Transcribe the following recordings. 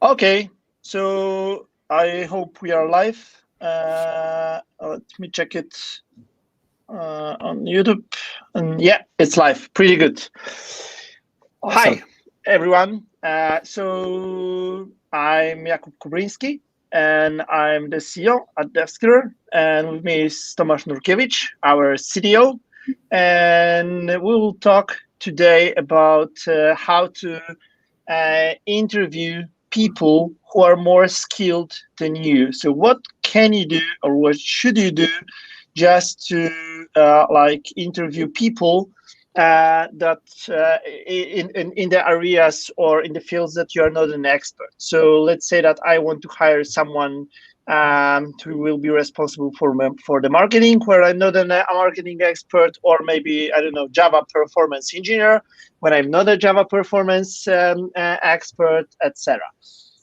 Okay, so I hope we are live. Let me check it on YouTube. And yeah, it's live. Pretty good. Awesome. Hi, everyone. So I'm Jakub Kubrinski, and I'm the CEO at DevSkiller. And with me is Tomasz Nurkiewicz, our CTO. And we will talk today about how to interview people who are more skilled than you. So what can you do or what should you do just to like interview people that in the areas or in the fields that you are not an expert. So let's say that I want to hire someone who will be responsible for the marketing, where I'm not a marketing expert, or maybe I don't know, Java performance engineer when I'm not a Java performance expert, etc.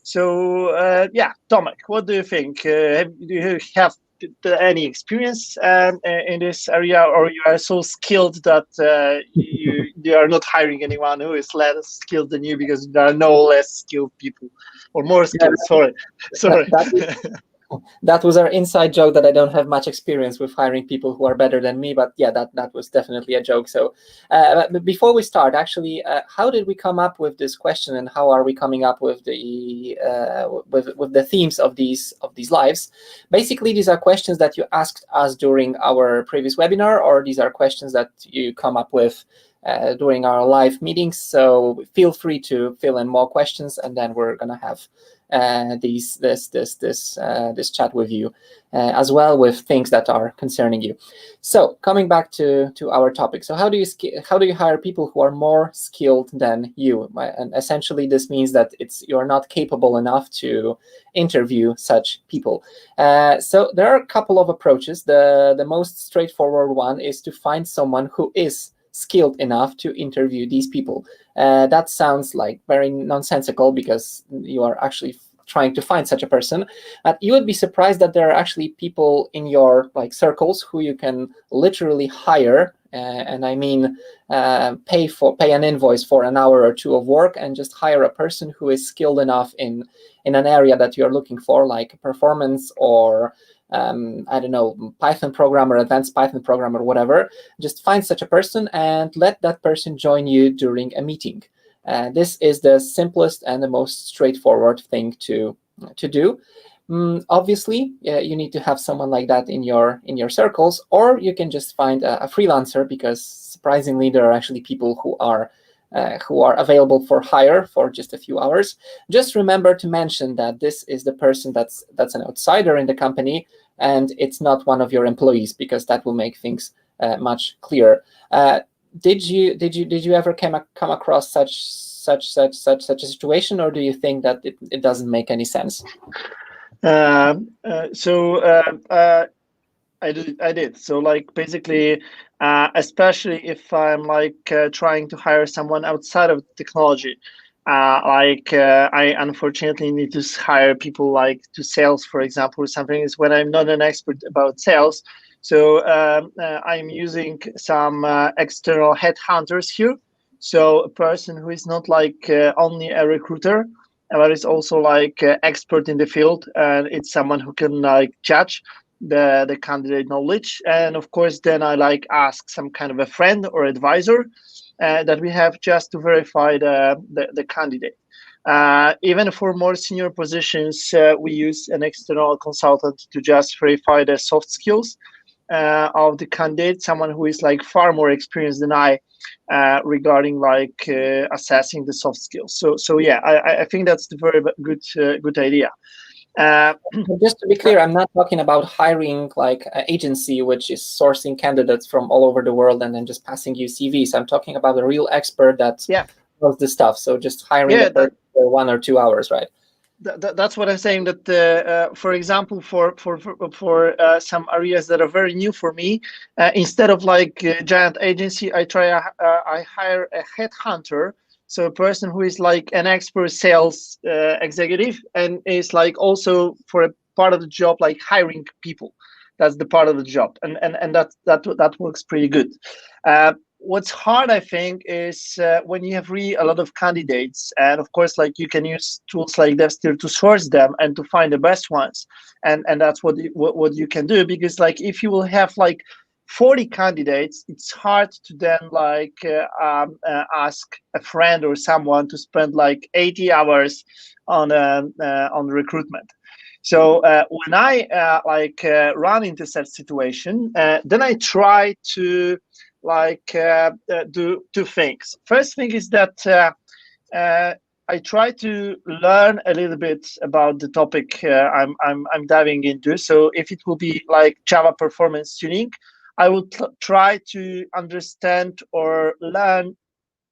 So yeah, Tomek, what do you think? Do you have any experience in this area, or you are so skilled that you are not hiring anyone who is less skilled than you because there are no less skilled people or more Yeah, skilled? Sorry, that, sorry. that, that was our inside joke that I don't have much experience with hiring people who are better than me. But yeah, that was definitely a joke. So but before we start, actually, how did we come up with this question, and how are we coming up with the themes of these lives? Basically, these are questions that you asked us during our previous webinar, or these are questions that you come up with during our live meetings. So feel free to fill in more questions, and then we're gonna have this chat with you as well, with things that are concerning you. So coming back to our topic, so how do you hire people who are more skilled than you? And essentially this means that you're not capable enough to interview such people. So there are a couple of approaches. The most straightforward one is to find someone who is skilled enough to interview these people. That sounds like very nonsensical because you are actually trying to find such a person. You would be surprised that there are actually people in your circles who you can literally hire, and I mean pay an invoice for an hour or two of work, and just hire a person who is skilled enough in an area that you're looking for, like performance or I don't know, Python programmer, advanced Python programmer, whatever. Just find such a person and let that person join you during a meeting. This is the simplest and the most straightforward thing to do. Obviously, you need to have someone like that in your circles, or you can just find a freelancer, because surprisingly, there are actually people who are available for hire for just a few hours. Just remember to mention that this is the person that's an outsider in the company, and it's not one of your employees, because that will make things much clearer. Did you ever come across such a situation, or do you think that it doesn't make any sense? I did. So like basically, especially if I'm like trying to hire someone outside of technology, I unfortunately need to hire people like to sales, for example, or something. Is when I'm not an expert about sales. So I'm using some external headhunters here. So a person who is not like only a recruiter, but is also like expert in the field, and it's someone who can like judge the candidate knowledge. And of course then I like ask some kind of a friend or advisor that we have just to verify the candidate. Even for more senior positions, we use an external consultant to just verify the soft skills of the candidate, someone who is like far more experienced than I regarding like assessing the soft skills. So yeah, I think that's the very good idea. Just to be clear, I'm not talking about hiring like an agency which is sourcing candidates from all over the world and then just passing you CVs. I'm talking about a real expert that knows the stuff. So just hiring a person for 1 or 2 hours, right? That's what I'm saying. That for example, for some areas that are very new for me, instead of like a giant agency, I hire a headhunter. So a person who is like an expert sales executive and is like also for a part of the job like hiring people. that's the part of the job, and that works pretty good. What's hard, I think, is when you have really a lot of candidates, and of course, like you can use tools like Devster to source them and to find the best ones, and that's what you can do, because like if you will have like 40 candidates, it's hard to then like ask a friend or someone to spend like 80 hours on recruitment. So when I run into such situation, then I try to do two things. First thing is that I try to learn a little bit about the topic I'm diving into. So if it will be like Java performance tuning, I will try to understand or learn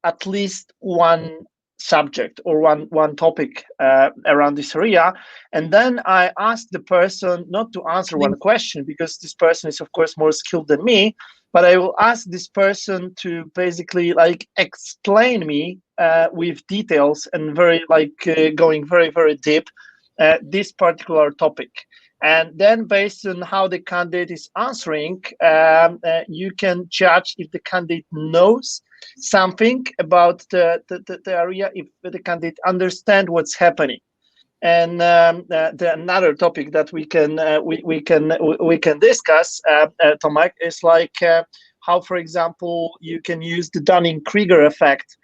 at least one subject or one topic around this area, and then I ask the person not to answer one question, because this person is of course more skilled than me, but I will ask this person to basically like explain me with details and going very deep this particular topic. And then based on how the candidate is answering, you can judge if the candidate knows something about the area, if the candidate understand what's happening. And another topic that we can discuss, Tomek, is like how, for example, you can use the Dunning-Krieger effect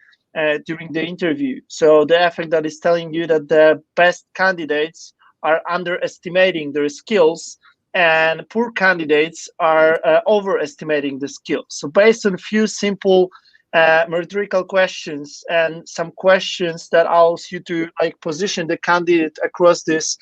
during the interview. So the effect that is telling you that the best candidates are underestimating their skills, and poor candidates are overestimating the skills. So based on a few simple rhetorical questions and some questions that allows you to like position the candidate across this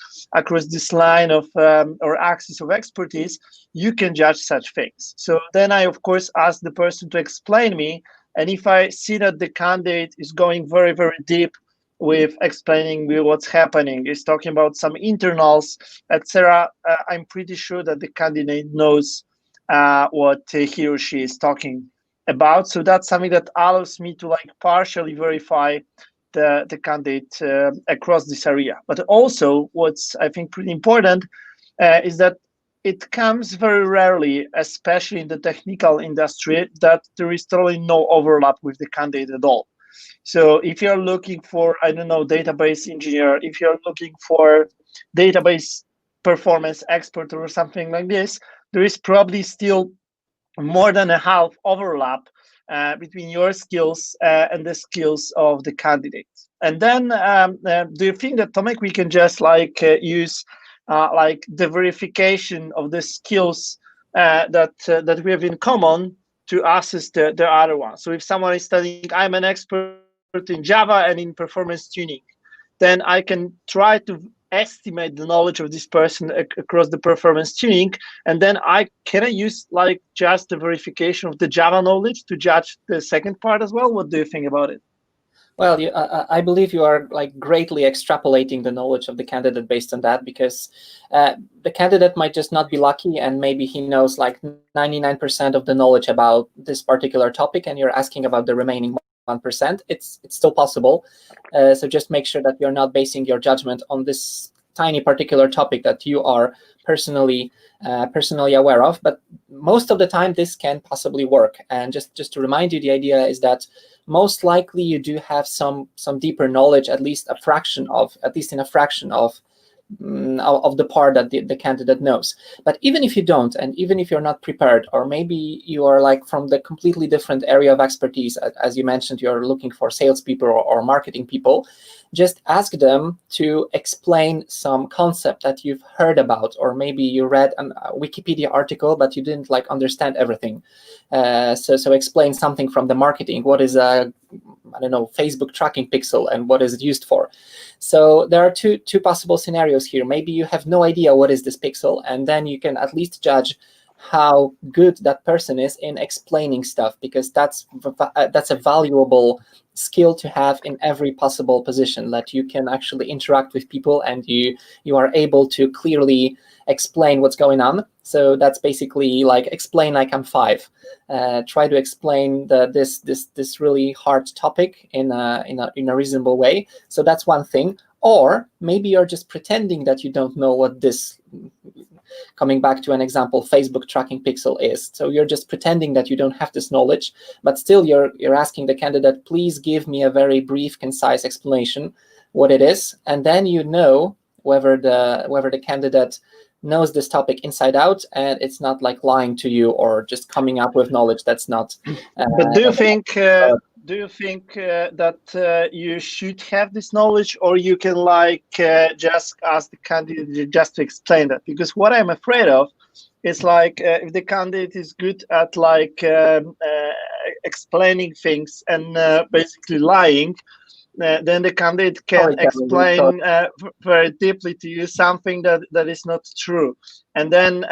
line of or axis of expertise, you can judge such things. So then I of course ask the person to explain me, and if I see that the candidate is going very deep with explaining me what's happening, is talking about some internals, etc., I'm pretty sure that the candidate knows what he or she is talking about. So that's something that allows me to like partially verify the candidate across this area. But also, what's I think pretty important is that it comes very rarely, especially in the technical industry, that there is totally no overlap with the candidate at all. So if you're looking for, I don't know, database engineer, if you're looking for database performance expert or something like this, there is probably still more than a half overlap between your skills and the skills of the candidate. And then do you think that, Tomek, we can just like use like the verification of the skills that we have in common to assess the other one? So if someone is studying, I'm an expert in Java and in performance tuning, then I can try to estimate the knowledge of this person across the performance tuning, and then I use like just the verification of the Java knowledge to judge the second part as well. What do you think about it? Well, I believe you are like greatly extrapolating the knowledge of the candidate based on that, because the candidate might just not be lucky, and maybe he knows like 99% of the knowledge about this particular topic, and you're asking about the remaining 1%. It's still possible. So just make sure that you're not basing your judgment on this tiny particular topic that you are personally aware of. But most of the time, this can possibly work. And just to remind you, the idea is that most likely you do have some deeper knowledge, at least in a fraction of the part that the candidate knows. But even if you don't, and even if you're not prepared, or maybe you are like from the completely different area of expertise, as you mentioned, you're looking for salespeople or marketing people, just ask them to explain some concept that you've heard about, or maybe you read a Wikipedia article, but you didn't like understand everything. So explain something from the marketing. What is a, I don't know, Facebook tracking pixel, and what is it used for? So there are two possible scenarios here. Maybe you have no idea what is this pixel, and then you can at least judge how good that person is in explaining stuff, because that's a valuable skill to have in every possible position, that you can actually interact with people and you are able to clearly explain what's going on. So that's basically like explain like I'm 5. Try to explain this really hard topic in a reasonable way. So that's one thing. Or maybe you're just pretending that you don't know what this coming back to an example, Facebook tracking pixel is. So you're just pretending that you don't have this knowledge, but still you're asking the candidate, please give me a very brief, concise explanation what it is, and then you know whether the candidate knows this topic inside out, and it's not like lying to you or just coming up with knowledge that's not. But do you think that you should have this knowledge, or you can just ask the candidate just to explain that? Because what I'm afraid of is if the candidate is good at explaining things and basically lying, then the candidate can explain very deeply to you something that is not true, and then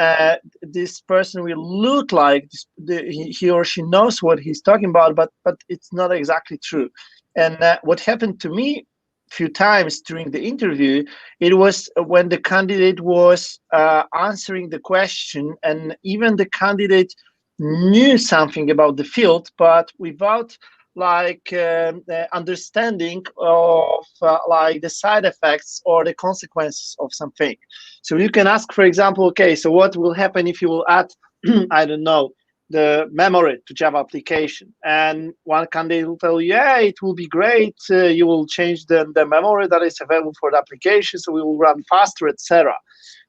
this person will look like he or she knows what he's talking about, but it's not exactly true. And what happened to me a few times during the interview, it was when the candidate was answering the question, and even the candidate knew something about the field, but without understanding of the side effects or the consequences of something. So you can ask, for example, okay, so what will happen if you will add, I don't know, the memory to Java application? And one candidate will tell you, yeah, it will be great. You will change the memory that is available for the application, so we will run faster, etc.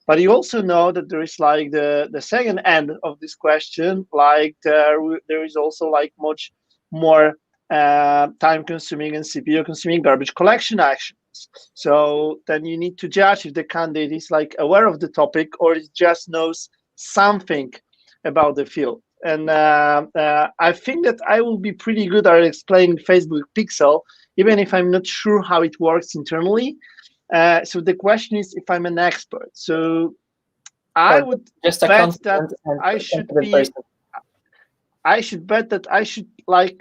But you also know that there is the second end of this question, there is also much more time-consuming and CPU-consuming garbage collection actions. So then you need to judge if the candidate is aware of the topic, or it just knows something about the field. And I think that I will be pretty good at explaining Facebook Pixel, even if I'm not sure how it works internally. So the question is if I'm an expert. So I would bet that I should bet that I should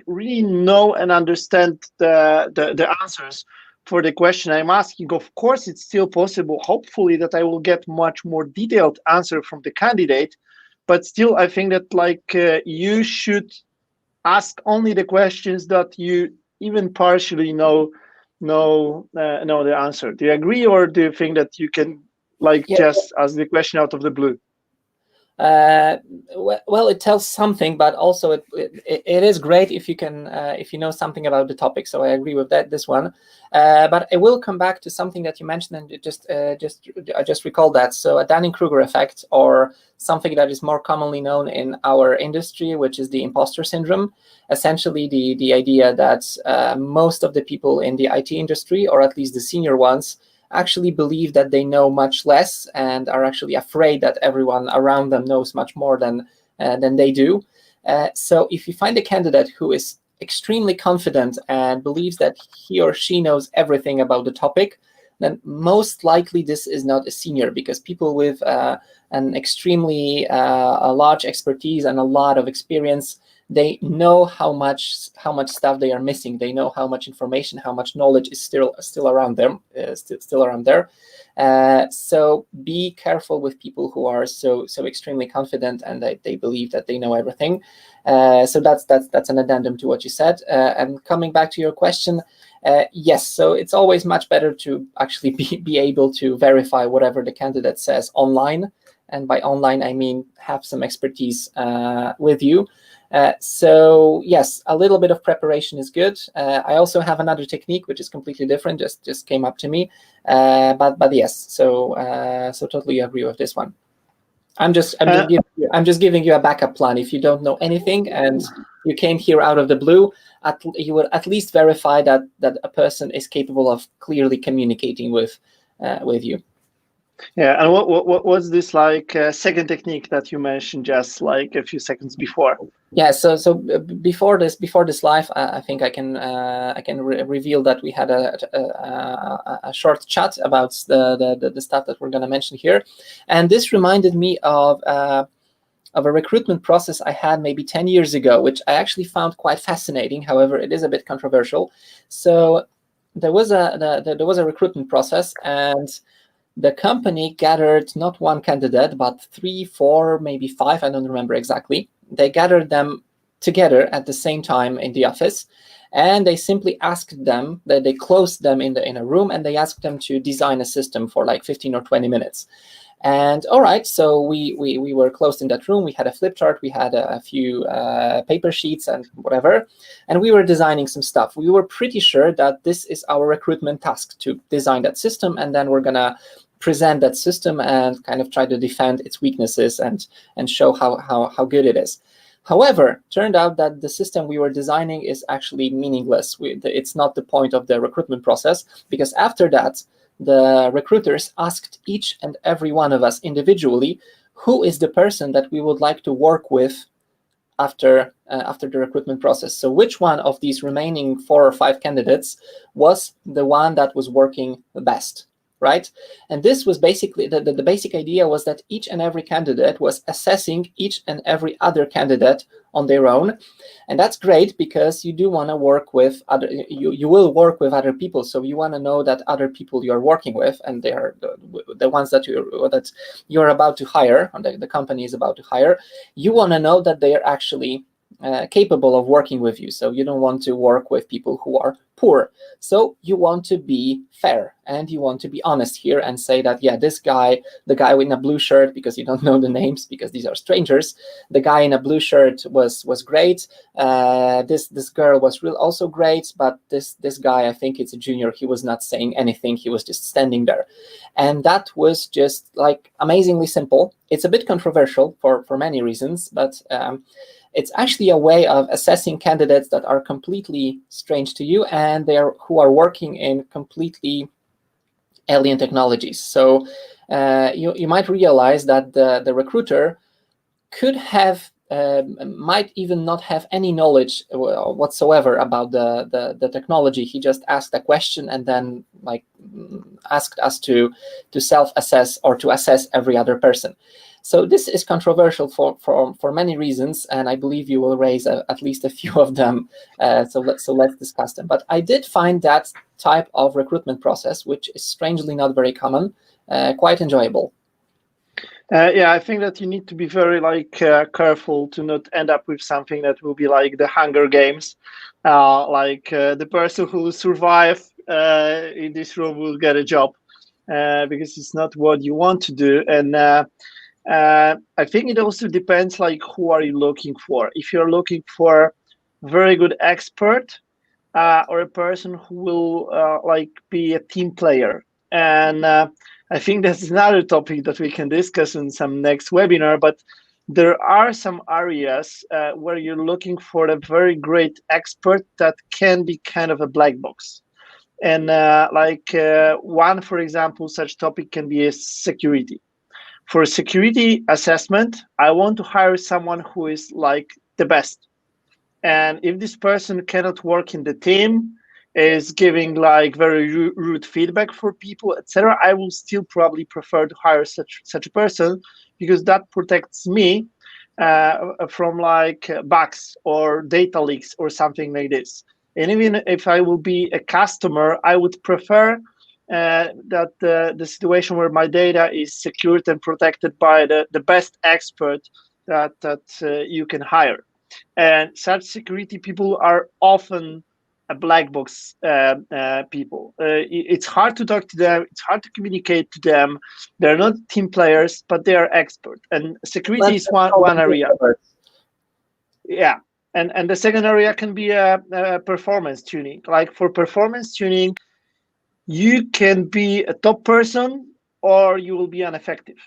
really know and understand the answers for the question I'm asking. Of course, it's still possible, hopefully, that I will get much more detailed answer from the candidate. But still, I think that you should ask only the questions that you even partially know the answer. Do you agree, or do you think that you can just ask the question out of the blue? Well, it tells something, but also it is great if you can if you know something about the topic. So I agree with this one. But I will come back to something that you mentioned, and I just recalled that. So a Dunning-Kruger effect, or something that is more commonly known in our industry, which is the imposter syndrome. Essentially, the idea that most of the people in the IT industry, or at least the senior ones, actually believe that they know much less and are actually afraid that everyone around them knows much more than they do. So if you find a candidate who is extremely confident and believes that he or she knows everything about the topic, then most likely this is not a senior, because people with an extremely large expertise and a lot of experience, they know how much stuff they are missing. They know how much information, how much knowledge is still around them, still around there. So be careful with people who are so extremely confident and they believe that they know everything. So that's an addendum to what you said. And coming back to your question, yes. So it's always much better to actually be able to verify whatever the candidate says online. And by online, I mean have some expertise with you. So yes, a little bit of preparation is good. I also have another technique which is completely different, just came up to me. But yes, so totally agree with this one. I'm just giving you a backup plan. If you don't know anything and you came here out of the blue, you will at least verify that a person is capable of clearly communicating with you. Yeah, and what's this second technique that you mentioned just a few seconds before? Yeah, so before this live, I think I can reveal that we had a short chat about the stuff that we're going to mention here, and this reminded me of a recruitment process I had maybe 10 years ago, which I actually found quite fascinating. However, it is a bit controversial. So there was a recruitment process, and the company gathered not one candidate, but 3, 4, maybe 5, I don't remember exactly. They gathered them together at the same time in the office, and they simply asked them, they closed them in a room, and they asked them to design a system for 15 or 20 minutes. And all right, so we were closed in that room. We had a flip chart, we had a few paper sheets and whatever, and we were designing some stuff. We were pretty sure that this is our recruitment task, to design that system, and then we're gonna present that system and kind of try to defend its weaknesses and show how good it is. However, turned out that the system we were designing is actually meaningless. It's not the point of the recruitment process, because after that, the recruiters asked each and every one of us individually, who is the person that we would like to work with after the recruitment process. So which one of these remaining 4 or 5 candidates was the one that was working the best, right? And this was basically, the basic idea was that each and every candidate was assessing each and every other candidate on their own. And that's great, because you do want to work with other, you will work with other people. So you want to know that other people you're working with, and they are the ones that you're about to hire, or the company is about to hire, you want to know that they are actually capable of working with you. So you don't want to work with people who are poor. So you want to be fair, and you want to be honest here and say that, yeah, this guy, the guy in a blue shirt, because you don't know the names because these are strangers, the guy in a blue shirt was great. This girl was also great, but this guy, I think it's a junior, he was not saying anything, he was just standing there. And that was just like amazingly simple. It's a bit controversial for many reasons, but it's actually a way of assessing candidates that are completely strange to you, and who are working in completely alien technologies. So you might realize that the recruiter might even not have any knowledge whatsoever about the technology. He just asked a question and then asked us to self-assess or to assess every other person. So this is controversial for many reasons, and I believe you will raise at least a few of them. So let's discuss them. But I did find that type of recruitment process, which is strangely not very common, quite enjoyable. Yeah, I think that you need to be very careful to not end up with something that will be like the Hunger Games, the person who will survive in this room will get a job, because it's not what you want to do. And I think it also depends who are you looking for. If you're looking for a very good expert, or a person who will be a team player. And I think that's another topic that we can discuss in some next webinar, but there are some areas where you're looking for a very great expert that can be kind of a black box. And one, for example, such topic can be a security. For security assessment, I want to hire someone who is the best. And if this person cannot work in the team, is giving very rude feedback for people, etc., I will still probably prefer to hire such a person, because that protects me from bugs or data leaks or something like this. And even if I will be a customer, I would prefer that the situation where my data is secured and protected by the best expert that you can hire. And such security people are often a black box people. It's hard to talk to them. It's hard to communicate to them. They're not team players, but they are expert. And security is one area. Yeah. And the second area can be performance tuning. For performance tuning, you can be a top person or you will be ineffective.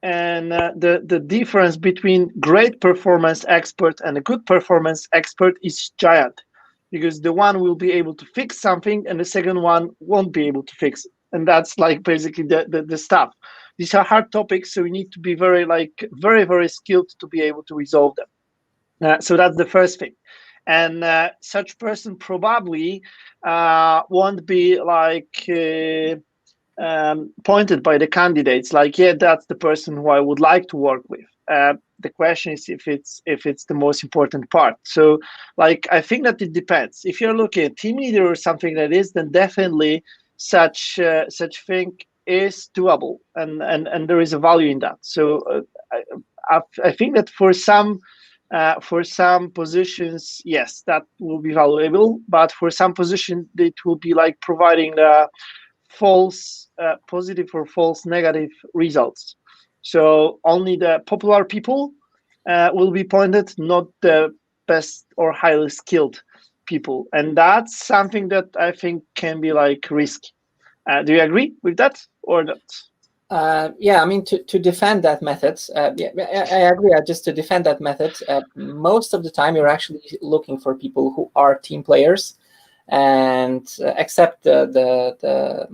And the difference between great performance expert and a good performance expert is giant, because the one will be able to fix something and the second one won't be able to fix it. And that's basically the stuff. These are hard topics, so you need to be very, very skilled to be able to resolve them. So that's the first thing. And such person probably won't be pointed by the candidates yeah, that's the person who I would like to work with. The question is if it's the most important part. So I think that it depends. If you're looking at team leader or something like this, then definitely such thing is doable, and there is a value in that. So I think that for some positions, yes, that will be valuable, but for some positions it will be providing the false positive or false negative results. So only the popular people will be pointed, not the best or highly skilled people. And that's something that I think can be like risky. Do you agree with that or not? Yeah, I mean, to defend that method, yeah, I agree. Just to defend that method, most of the time you're actually looking for people who are team players, and except the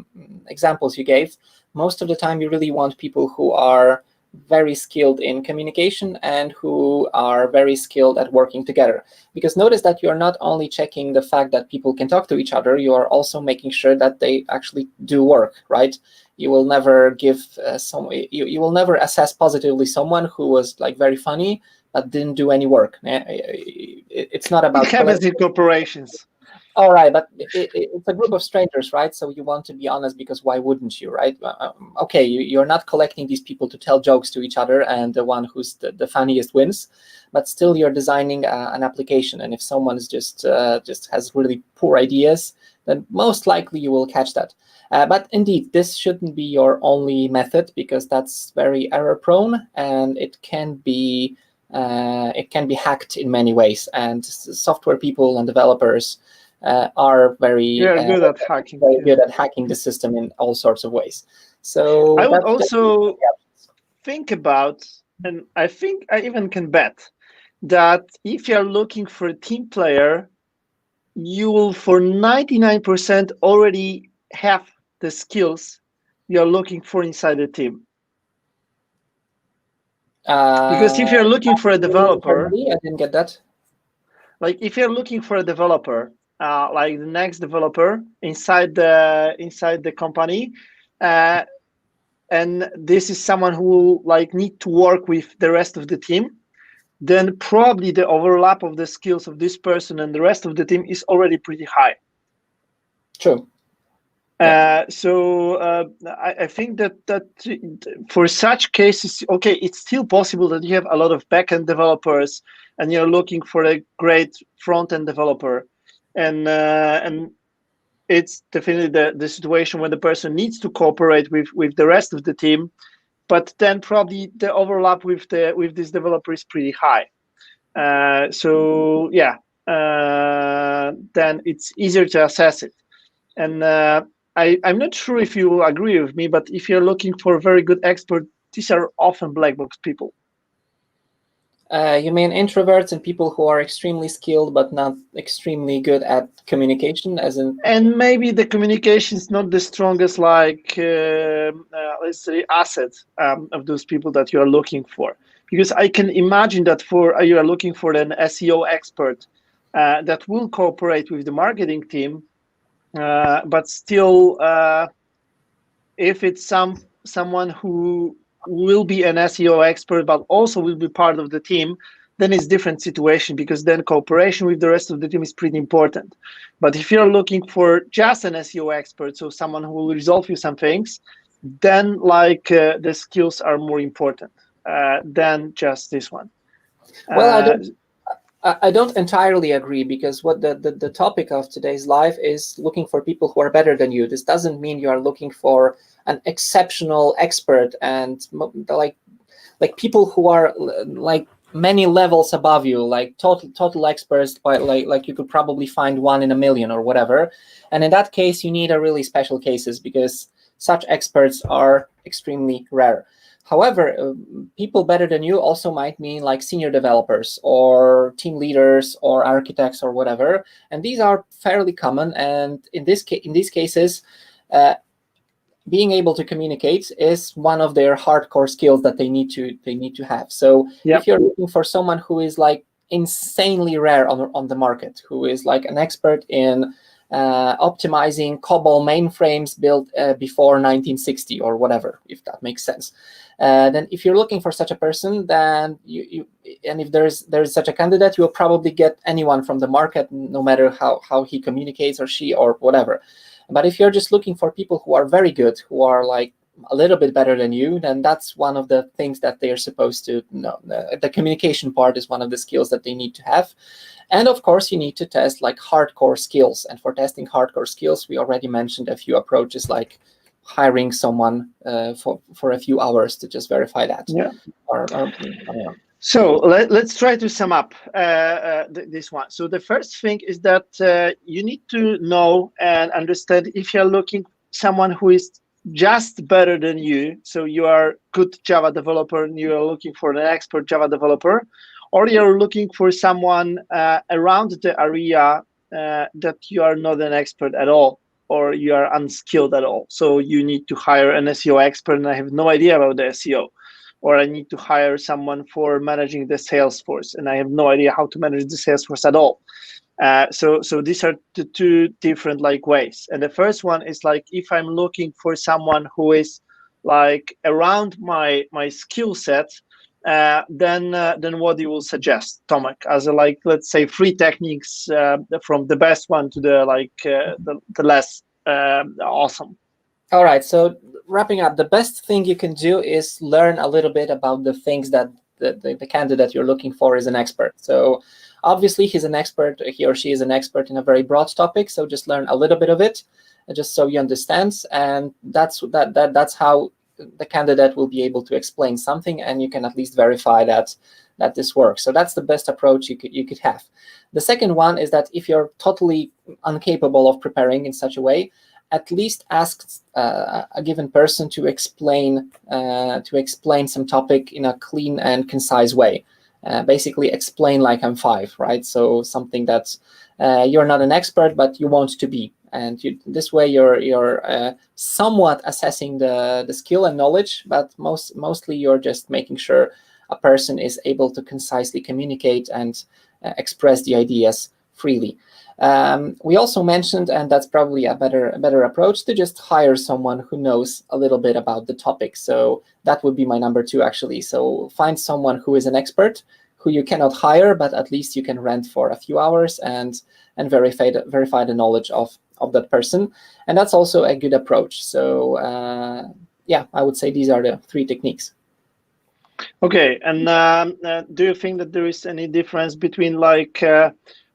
examples you gave, most of the time you really want people who are very skilled in communication and who are very skilled at working together. Because notice that you're not only checking the fact that people can talk to each other, you are also making sure that they actually do work, right? You will never give you will never assess positively someone who was like very funny but didn't do any work. It's not about It happens in corporations. all right, but it's a group of strangers, right? So you want to be honest, because why wouldn't you, right? Okay, you're not collecting these people to tell jokes to each other and the one who's the funniest wins, but still you're designing an application. And if someone's just has really poor ideas, then most likely you will catch that. But indeed, this shouldn't be your only method, because that's very error prone, and it can be hacked in many ways. And software people and developers are very good at hacking. very good at hacking the system in all sorts of ways. So I would also think about, and I think I even can bet that if you're looking for a team player, you will for 99% already have the skills you're looking for inside the team. Because if you're looking for a developer, I didn't get that. Like if you're looking for a developer, like the next developer inside the company, and this is someone who will like need to work with the rest of the team, then probably the overlap of the skills of this person and the rest of the team is already pretty high. True. So I think that for such cases, okay, it's still possible that you have a lot of backend developers and you're looking for a great front-end developer, and it's definitely the situation where the person needs to cooperate with the rest of the team, but then probably the overlap with this developer is pretty high. So yeah, then it's easier to assess it. And I'm not sure if you agree with me, but if you're looking for a very good expert, these are often black box people. You mean introverts and people who are extremely skilled but not extremely good at communication, as in? And maybe the communication is not the strongest, like let's say, asset of those people that you are looking for. Because I can imagine that you are looking for an SEO expert that will cooperate with the marketing team. But still, if it's someone who will be an SEO expert, but also will be part of the team, then it's different situation, because then cooperation with the rest of the team is pretty important. But if you're looking for just an SEO expert, so someone who will resolve you some things, then like the skills are more important than just this one. Well, I don't entirely agree, because what the topic of today's live is looking for people who are better than you. This doesn't mean you are looking for an exceptional expert and like people who are like many levels above you, like total experts, but like you could probably find 1 in a million or whatever. And in that case, you need a really special cases, because such experts are extremely rare. However, people better than you also might mean like senior developers or team leaders or architects or whatever, and these are fairly common. And in these cases, being able to communicate is one of their hardcore skills that they need to have. So if you're looking for someone who is like insanely rare on the market, who is like an expert in optimizing COBOL mainframes built before 1960 or whatever, if that makes sense. Then if you're looking for such a person, then and if there's such a candidate, you'll probably get anyone from the market, no matter how he communicates or she or whatever. But if you're just looking for people who are very good, who are like a little bit better than you, then that's one of the things that they are supposed to know. The communication part is one of the skills that they need to have. And of course, you need to test like hardcore skills. And for testing hardcore skills, we already mentioned a few approaches like hiring someone for a few hours to just verify that. Yeah. Or I don't know. So let's try to sum up this one. So the first thing is that you need to know and understand if you're looking someone who is just better than you. So you are good Java developer and you are looking for an expert Java developer, or you're looking for someone around the area that you are not an expert at all, or you are unskilled at all. So you need to hire an SEO expert, and I have no idea about the SEO. Or I need to hire someone for managing the sales force, and I have no idea how to manage the sales force at all. So these are the two different like ways. And the first one is like if I'm looking for someone who is like around my skill set, then what you will suggest, Tomek, as a like let's say 3 techniques from the best one to the like the less awesome. All right, so wrapping up, the best thing you can do is learn a little bit about the things that the candidate you're looking for is an expert. So obviously he's an expert, he or she is an expert in a very broad topic, so just learn a little bit of it, just so you understand, and that's how the candidate will be able to explain something, and you can at least verify that this works. So that's the best approach you could have. The second one is that if you're totally incapable of preparing in such a way, at least ask a given person to explain some topic in a clean and concise way. Basically explain like I'm 5, right? So something that you're not an expert, but you want to be. And this way you're somewhat assessing the skill and knowledge, but mostly you're just making sure a person is able to concisely communicate and express the ideas freely. We also mentioned, and that's probably a better approach, to just hire someone who knows a little bit about the topic. So that would be my number 2, actually. So find someone who is an expert, who you cannot hire, but at least you can rent for a few hours and verify the knowledge of that person. And that's also a good approach. So yeah, I would say these are the 3 techniques. Okay, and do you think that there is any difference between like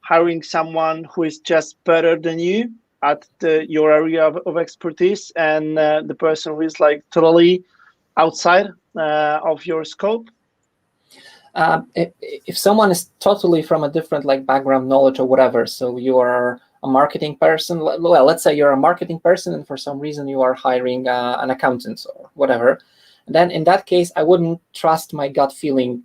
hiring someone who is just better than you at your area of expertise and the person who is like totally outside of your scope? If someone is totally from a different like background, knowledge, or whatever, so you are a marketing person, well, let's say you're a marketing person and for some reason you are hiring an accountant or whatever, then in that case I wouldn't trust my gut feeling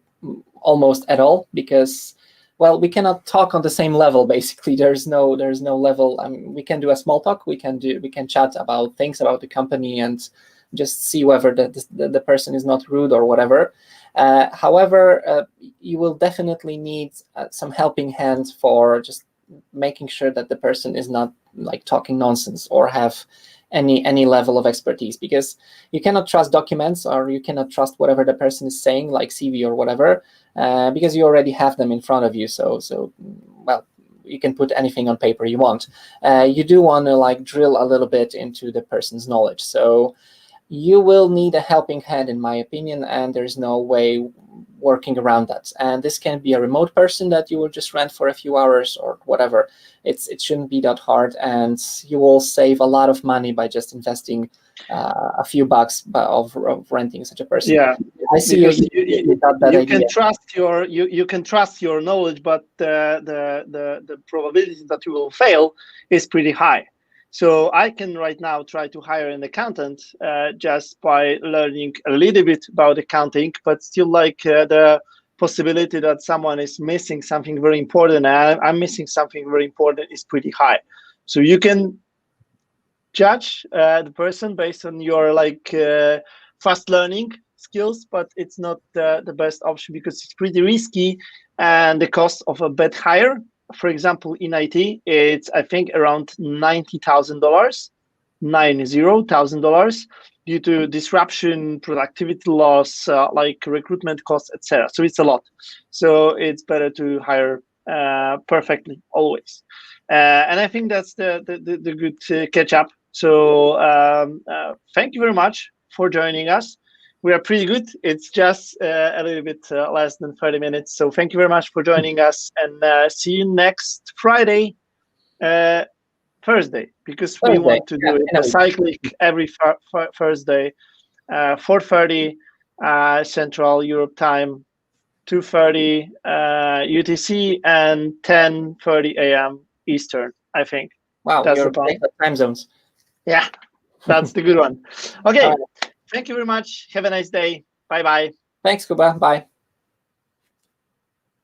almost at all, because well, we cannot talk on the same level. Basically, there's no level. I mean, we can do a small talk. We can chat about things about the company and just see whether the person is not rude or whatever. However, you will definitely need some helping hand for just making sure that the person is not like talking nonsense or have any level of expertise, because you cannot trust documents or you cannot trust whatever the person is saying, like CV or whatever, because you already have them in front of you. So well, you can put anything on paper you want. You do want to like drill a little bit into the person's knowledge. So you will need a helping hand, in my opinion, and there's no way working around that. And this can be a remote person that you will just rent for a few hours or whatever. It shouldn't be that hard, and you will save a lot of money by just investing a few bucks of renting such a person. Yeah, I see you got that idea. You can trust your knowledge, but the probability that you will fail is pretty high. So I can right now try to hire an accountant just by learning a little bit about accounting, but still like the possibility that someone is missing something very important and I'm missing something very important is pretty high. So you can judge the person based on your like fast learning skills, but it's not the best option because it's pretty risky, and the cost of a bad hire, for example, in IT, it's I think around $90,000, $90,000 due to disruption, productivity loss, like recruitment costs, etc. So it's a lot. So it's better to hire perfectly always. And I think that's the good catch up. So thank you very much for joining us. We are pretty good. It's just a little bit less than 30 minutes. So thank you very much for joining us, and see you next Friday. Thursday, because we want to do it cyclic every Thursday, 4:30 Central Europe time, 2:30 UTC, and 10:30 a.m. Eastern, I think. Wow, that's you're the plan. time zones. Yeah, that's the good one. Okay, thank you very much. Have a nice day. Bye-bye. Thanks, Kuba. Bye.